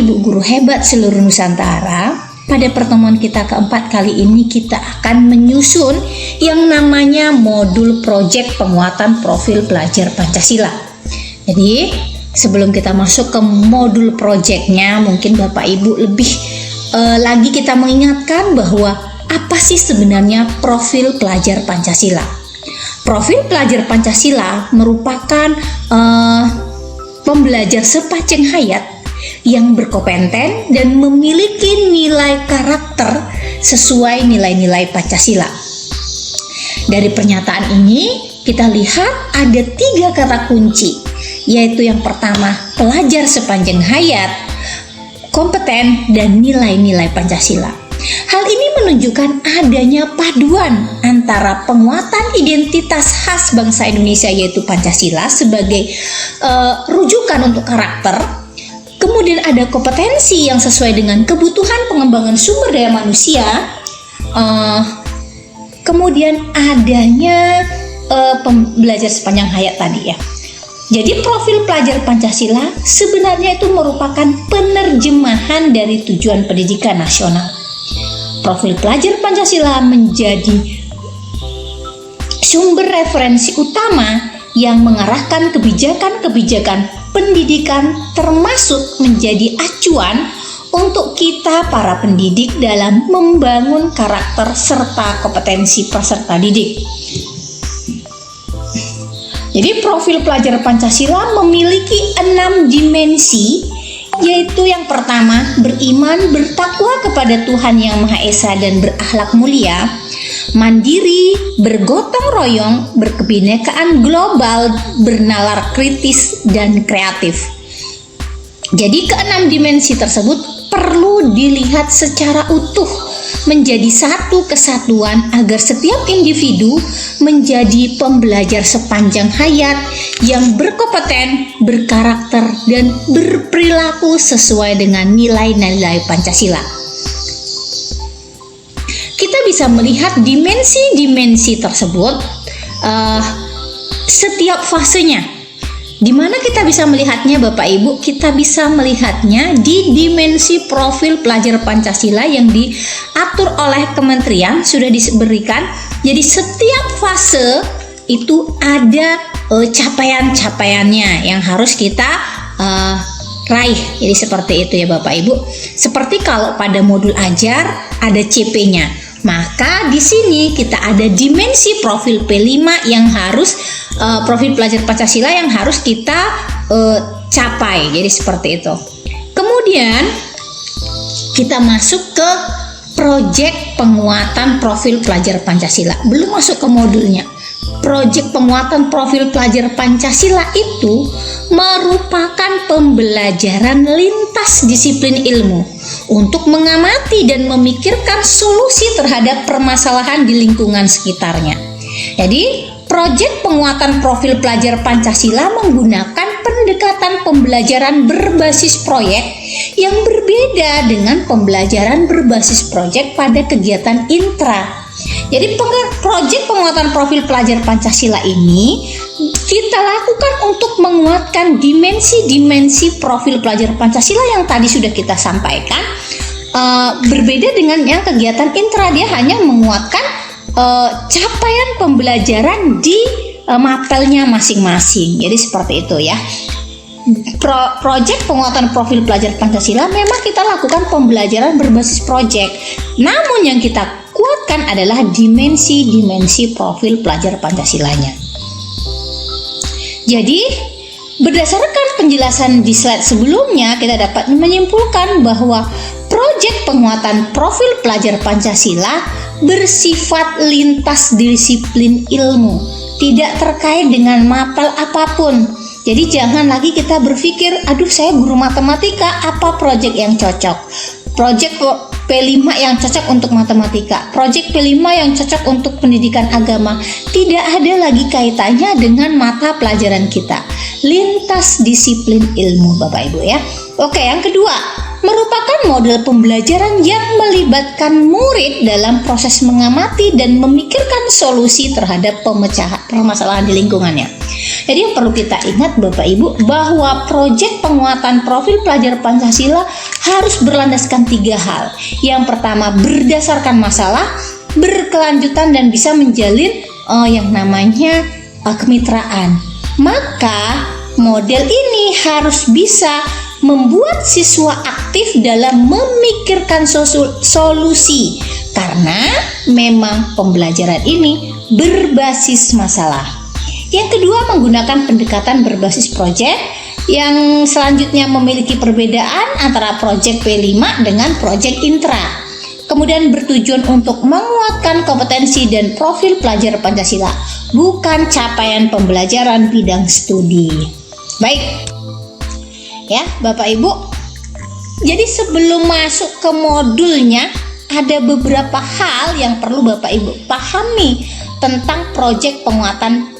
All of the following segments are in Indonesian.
Ibu guru hebat seluruh Nusantara, pada pertemuan kita keempat kali ini kita akan menyusun yang namanya modul proyek penguatan profil pelajar Pancasila. Jadi sebelum kita masuk ke modul proyeknya, mungkin Bapak Ibu lebih lagi kita mengingatkan bahwa apa sih sebenarnya profil pelajar Pancasila. Profil pelajar Pancasila merupakan pembelajar sepanjang hayat yang berkompeten dan memiliki nilai karakter sesuai nilai-nilai Pancasila. Dari pernyataan ini kita lihat ada 3 kata kunci, yaitu yang pertama pelajar sepanjang hayat, kompeten, dan nilai-nilai Pancasila. Hal ini menunjukkan adanya paduan antara penguatan identitas khas bangsa Indonesia yaitu Pancasila sebagai rujukan untuk karakter, kemudian ada kompetensi yang sesuai dengan kebutuhan pengembangan sumber daya manusia, kemudian adanya pembelajar sepanjang hayat tadi ya. Jadi profil pelajar Pancasila sebenarnya itu merupakan penerjemahan dari tujuan pendidikan nasional. Profil pelajar Pancasila menjadi sumber referensi utama yang mengarahkan kebijakan-kebijakan pendidikan, termasuk menjadi acuan untuk kita para pendidik dalam membangun karakter serta kompetensi peserta didik. Jadi profil pelajar Pancasila memiliki 6 dimensi, yaitu yang pertama beriman, bertakwa kepada Tuhan Yang Maha Esa dan berakhlak mulia, mandiri, bergotong royong, berkebinekaan global, bernalar kritis, dan kreatif. Jadi ke-6 dimensi tersebut perlu dilihat secara utuh menjadi satu kesatuan agar setiap individu menjadi pembelajar sepanjang hayat yang berkompeten, berkarakter, dan berperilaku sesuai dengan nilai-nilai Pancasila. Kita bisa melihat dimensi-dimensi tersebut setiap fasenya. Di mana kita bisa melihatnya Bapak Ibu? Kita bisa melihatnya di dimensi profil pelajar Pancasila yang diatur oleh kementerian, sudah diberikan. Jadi setiap fase itu ada capaian-capaiannya yang harus kita raih. Jadi seperti itu ya Bapak Ibu. Seperti kalau pada modul ajar ada CP-nya, maka di sini kita ada dimensi profil P5 yang harus profil pelajar Pancasila yang harus kita capai. Jadi seperti itu. Kemudian kita masuk ke proyek penguatan profil pelajar Pancasila. Belum masuk ke modulnya. Proyek penguatan profil pelajar Pancasila itu merupakan pembelajaran lintas disiplin ilmu untuk mengamati dan memikirkan solusi terhadap permasalahan di lingkungan sekitarnya. Jadi, proyek penguatan profil pelajar Pancasila menggunakan pendekatan pembelajaran berbasis proyek yang berbeda dengan pembelajaran berbasis proyek pada kegiatan intra. Jadi proyek penguatan profil pelajar Pancasila ini kita lakukan untuk menguatkan dimensi-dimensi profil pelajar Pancasila yang tadi sudah kita sampaikan. Berbeda dengan yang kegiatan intra, dia hanya menguatkan capaian pembelajaran di mapelnya masing-masing. Jadi seperti itu ya. Proyek penguatan profil pelajar Pancasila memang kita lakukan pembelajaran berbasis proyek. Namun yang kita kuatkan adalah dimensi-dimensi profil pelajar Pancasilanya. Jadi, berdasarkan penjelasan di slide sebelumnya, kita dapat menyimpulkan bahwa proyek penguatan profil pelajar Pancasila bersifat lintas disiplin ilmu, tidak terkait dengan mapel apapun. Jadi jangan lagi kita berpikir, aduh saya guru matematika, apa proyek yang cocok? Proyek P5 yang cocok untuk matematika, proyek P5 yang cocok untuk pendidikan agama. Tidak ada lagi kaitannya dengan mata pelajaran kita. Lintas disiplin ilmu Bapak Ibu ya. Oke, yang kedua, merupakan model pembelajaran yang melibatkan murid dalam proses mengamati dan memikirkan solusi terhadap permasalahan di lingkungannya. Jadi yang perlu kita ingat Bapak Ibu, bahwa proyek penguatan profil pelajar Pancasila harus berlandaskan 3 hal. Yang pertama, berdasarkan masalah, berkelanjutan, dan bisa menjalin yang namanya kemitraan. Maka model ini harus bisa membuat siswa aktif dalam memikirkan solusi, karena memang pembelajaran ini berbasis masalah. Yang kedua, menggunakan pendekatan berbasis proyek. Yang selanjutnya, memiliki perbedaan antara proyek P5 dengan proyek intra. Kemudian bertujuan untuk menguatkan kompetensi dan profil pelajar Pancasila, bukan capaian pembelajaran bidang studi. Baik ya Bapak Ibu, jadi sebelum masuk ke modulnya, ada beberapa hal yang perlu Bapak Ibu pahami tentang proyek penguatan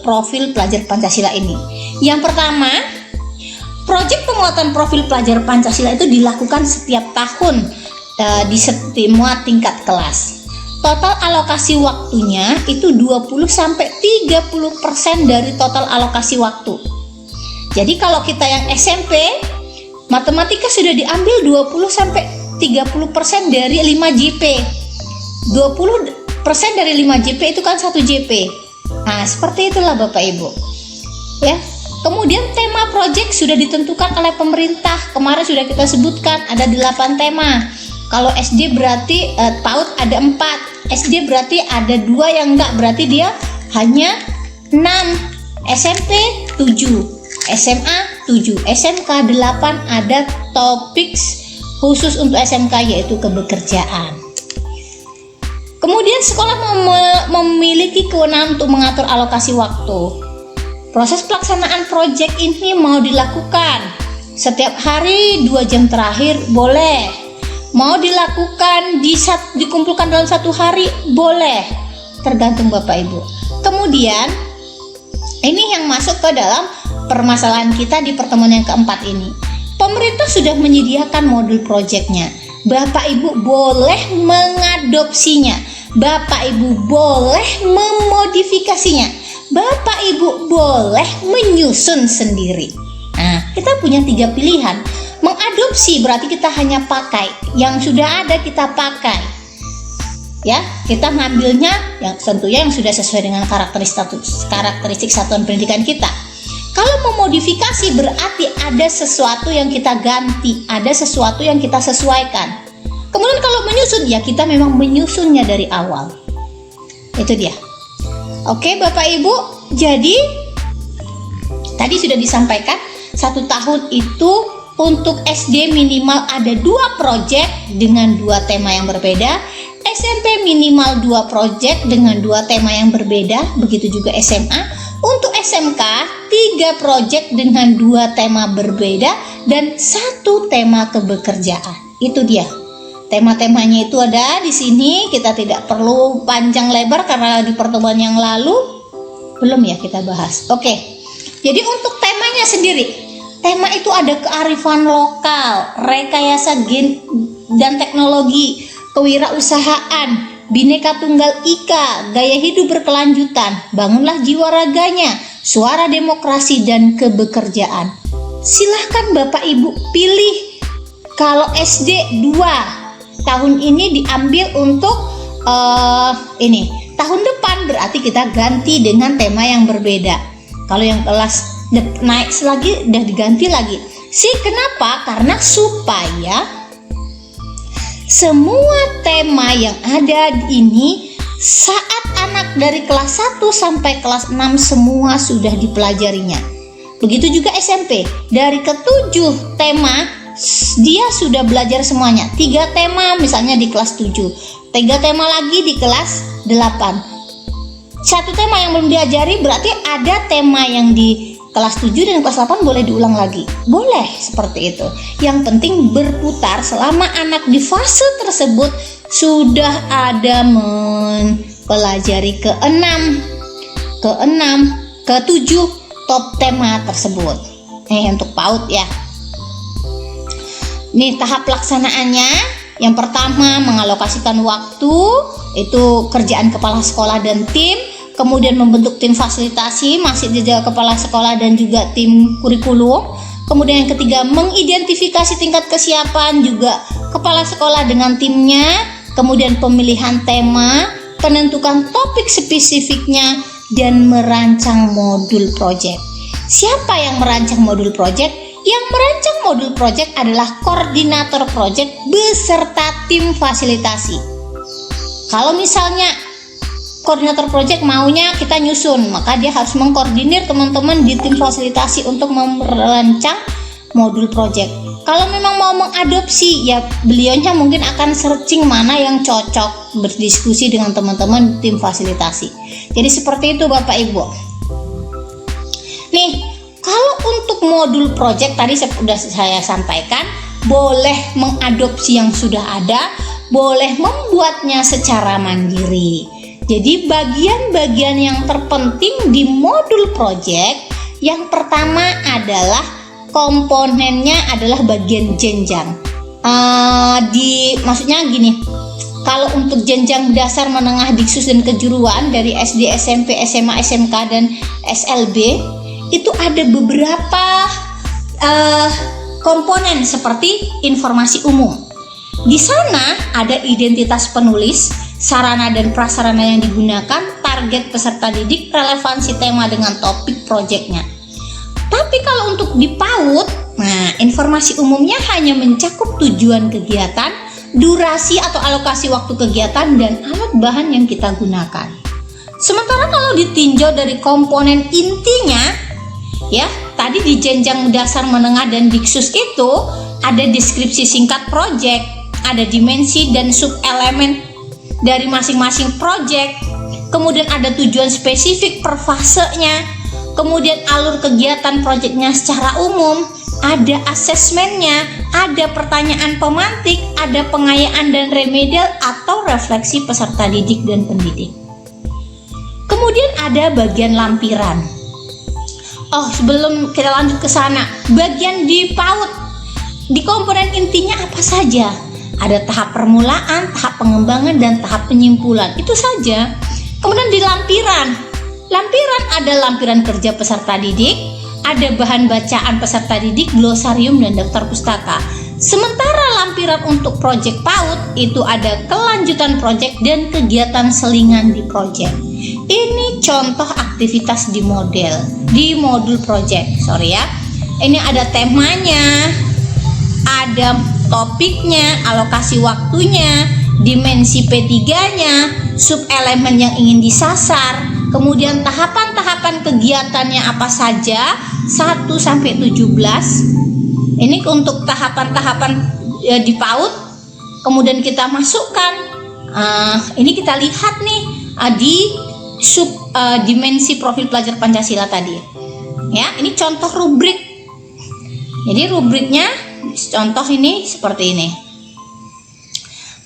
profil pelajar Pancasila ini. Yang pertama, proyek penguatan profil pelajar Pancasila itu dilakukan setiap tahun di semua tingkat kelas. Total alokasi waktunya itu 20-30% dari total alokasi waktu. Jadi kalau kita yang SMP, matematika sudah diambil 20-30% dari 5 JP. 20% dari 5 JP itu kan 1 JP. Nah, seperti itulah Bapak Ibu. Ya. Kemudian tema proyek sudah ditentukan oleh pemerintah. Kemarin sudah kita sebutkan ada 8 tema. Kalau SD berarti PAUD ada 4. SD berarti ada 2 yang enggak, berarti dia hanya 6. SMP 7. SMA 7, SMK 8 ada topik khusus untuk SMK yaitu kebekerjaan. Kemudian sekolah memiliki kewenangan untuk mengatur alokasi waktu. Proses pelaksanaan proyek ini mau dilakukan setiap hari 2 jam terakhir boleh. Mau dilakukan dikumpulkan dalam 1 hari boleh. Tergantung Bapak Ibu. Kemudian ini yang masuk ke dalam permasalahan kita di pertemuan yang keempat ini. Pemerintah sudah menyediakan modul proyeknya. Bapak Ibu boleh mengadopsinya. Bapak Ibu boleh memodifikasinya. Bapak Ibu boleh menyusun sendiri. Nah, kita punya 3 pilihan. Mengadopsi berarti kita hanya pakai yang sudah ada, kita pakai. Ya, kita ngambilnya yang tentunya yang sudah sesuai dengan karakteristik satuan pendidikan kita. Kalau memodifikasi berarti ada sesuatu yang kita ganti, ada sesuatu yang kita sesuaikan. Kemudian kalau menyusun, ya kita memang menyusunnya dari awal. Itu dia. Oke Bapak Ibu, jadi tadi sudah disampaikan 1 tahun itu untuk SD minimal ada 2 proyek dengan 2 tema yang berbeda. SMP minimal 2 proyek dengan 2 tema yang berbeda, begitu juga SMA. Untuk SMK 3 proyek dengan 2 tema berbeda dan 1 tema kebekerjaan. Itu dia. Tema-temanya itu ada di sini, kita tidak perlu panjang lebar karena di pertemuan yang lalu belum ya kita bahas. Oke. Jadi untuk temanya sendiri, tema itu ada kearifan lokal, rekayasa gen dan teknologi, kewirausahaan, Bhinneka Tunggal Ika, gaya hidup berkelanjutan, bangunlah jiwa raganya, suara demokrasi dan kebekerjaan. Silahkan Bapak Ibu pilih. Kalau SD 2 tahun ini diambil untuk ini. Tahun depan berarti kita ganti dengan tema yang berbeda. Kalau yang kelas naik lagi udah diganti lagi. Kenapa? Karena supaya semua tema yang ada ini saat anak dari kelas 1 sampai kelas 6 semua sudah dipelajarinya. Begitu juga SMP, dari ke-7 tema dia sudah belajar semuanya. 3 tema misalnya di kelas 7, 3 tema lagi di kelas 8. 1 tema yang belum diajari berarti ada tema yang di kelas 7 dan kelas 8 boleh diulang lagi. Boleh seperti itu. Yang penting berputar selama anak di fase tersebut sudah ada mempelajari ke-6, ke-7 top tema tersebut. Untuk PAUD ya. Nih tahap pelaksanaannya. Yang pertama mengalokasikan waktu, itu kerjaan kepala sekolah dan tim. Kemudian membentuk tim fasilitasi, masih juga kepala sekolah dan juga tim kurikulum. Kemudian yang ketiga, mengidentifikasi tingkat kesiapan juga kepala sekolah dengan timnya. Kemudian pemilihan tema, penentukan topik spesifiknya, dan merancang modul project. Siapa yang merancang modul project? Yang merancang modul project adalah koordinator project beserta tim fasilitasi. Kalau misalnya koordinator project maunya kita nyusun, maka dia harus mengkoordinir teman-teman di tim fasilitasi untuk merancang modul project. Kalau memang mau mengadopsi, ya beliaunya mungkin akan searching mana yang cocok, berdiskusi dengan teman-teman tim fasilitasi. Jadi seperti itu Bapak Ibu. Nih, kalau untuk modul project tadi sudah saya sampaikan, boleh mengadopsi yang sudah ada, boleh membuatnya secara mandiri. Jadi bagian-bagian yang terpenting di modul project, yang pertama adalah komponennya adalah bagian jenjang. Maksudnya gini, kalau untuk jenjang dasar, menengah, diksus dan kejuruan dari SD, SMP, SMA, SMK dan SLB itu ada beberapa komponen seperti informasi umum. Di sana ada identitas penulis, sarana dan prasarana yang digunakan, target peserta didik, relevansi tema dengan topik proyeknya. Tapi kalau untuk di PAUD, nah informasi umumnya hanya mencakup tujuan kegiatan, durasi atau alokasi waktu kegiatan, dan alat bahan yang kita gunakan. Sementara kalau ditinjau dari komponen intinya, ya tadi di jenjang dasar, menengah, dan diksus itu ada deskripsi singkat proyek, ada dimensi dan sub-elemen dari masing-masing proyek, kemudian ada tujuan spesifik per fasenya, kemudian alur kegiatan proyeknya secara umum, ada asesmennya, ada pertanyaan pemantik, ada pengayaan dan remedial atau refleksi peserta didik dan pendidik. Kemudian ada bagian lampiran. Oh, sebelum kita lanjut ke sana, bagian di PAUD, di komponen intinya apa saja? Ada tahap permulaan, tahap pengembangan, dan tahap penyimpulan. Itu saja. Kemudian di lampiran ada lampiran kerja peserta didik, ada bahan bacaan peserta didik, glosarium, dan daftar pustaka. Sementara lampiran untuk proyek PAUD itu ada kelanjutan proyek dan kegiatan selingan di proyek. Ini contoh aktivitas di modul proyek. Ini ada temanya, ada topiknya, alokasi waktunya, dimensi P3-nya, sub-elemen yang ingin disasar, kemudian tahapan-tahapan kegiatannya apa saja, 1 sampai 17. Ini untuk tahapan-tahapan di PAUD. Kemudian kita masukkan, ini kita lihat nih di sub dimensi profil pelajar Pancasila tadi. Ya, ini contoh rubrik. Jadi rubriknya contoh ini seperti ini.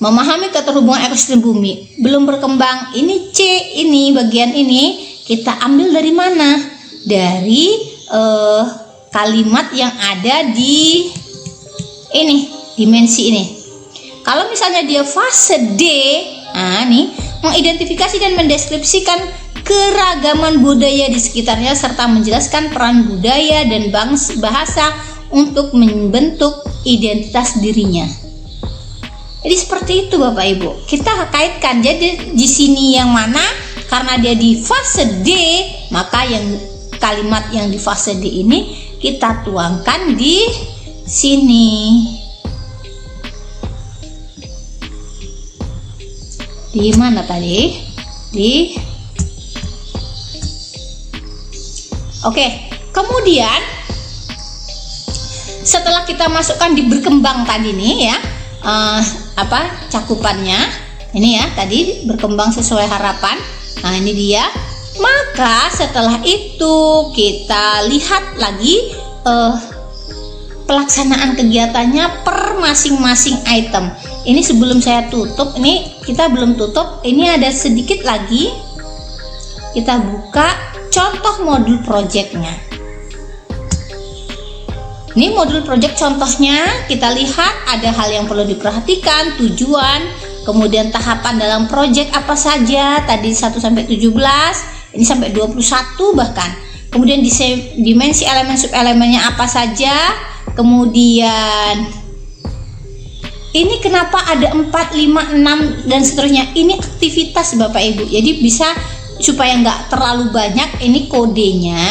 Memahami keterhubungan ekosistem bumi, belum berkembang. Ini C, ini bagian ini kita ambil dari mana? Dari kalimat yang ada di ini, dimensi ini. Kalau misalnya dia fase D, nih mengidentifikasi dan mendeskripsikan keragaman budaya di sekitarnya serta menjelaskan peran budaya dan bahasa untuk membentuk identitas dirinya. Jadi seperti itu Bapak Ibu. Kita kaitkan. Jadi di sini yang mana? Karena dia di fase D, maka yang kalimat yang di fase D ini kita tuangkan di sini. Di mana tadi? Oke. Kemudian setelah kita masukkan di berkembang tadi nih ya, cakupannya ini ya, tadi berkembang sesuai harapan. Nah ini dia. Maka setelah itu kita lihat lagi pelaksanaan kegiatannya per masing-masing item. Ini sebelum saya tutup, ini kita belum tutup, ini ada sedikit lagi. Kita buka contoh modul projectnya. Ini modul project contohnya, kita lihat ada hal yang perlu diperhatikan, tujuan, kemudian tahapan dalam project apa saja, tadi 1 sampai 17, ini sampai 21 bahkan. kemudian dimensi elemen subelemennya apa saja, kemudian ini kenapa ada 4, 5, 6 dan seterusnya. Ini aktivitas Bapak Ibu, jadi bisa supaya nggak terlalu banyak, ini kodenya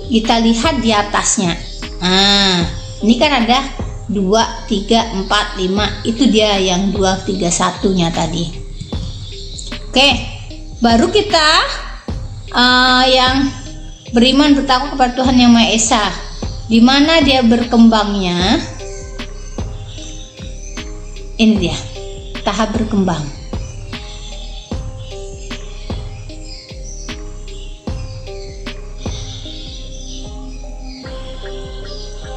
kita lihat di atasnya. Nah, ini kan ada 2, 3, 4, 5, itu dia yang 2, 3, 1 nya tadi. Oke, baru kita yang beriman bertakwa kepada Tuhan Yang Maha Esa. Di mana dia berkembangnya? Ini dia, tahap berkembang.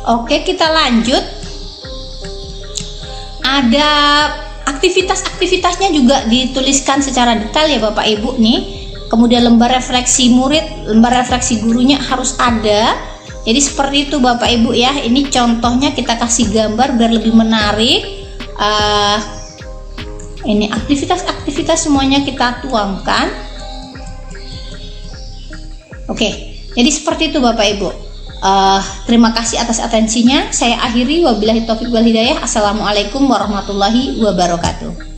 Oke, kita lanjut. Ada aktivitas-aktivitasnya juga dituliskan secara detail ya Bapak Ibu nih. Kemudian lembar refleksi murid, lembar refleksi gurunya harus ada. Jadi seperti itu Bapak Ibu ya. Ini contohnya kita kasih gambar biar lebih menarik. Ini aktivitas-aktivitas semuanya kita tuangkan. Oke, jadi seperti itu Bapak Ibu. Terima kasih atas atensinya. Saya akhiri, wabillahi taufiq wal hidayah. Assalamualaikum warahmatullahi wabarakatuh.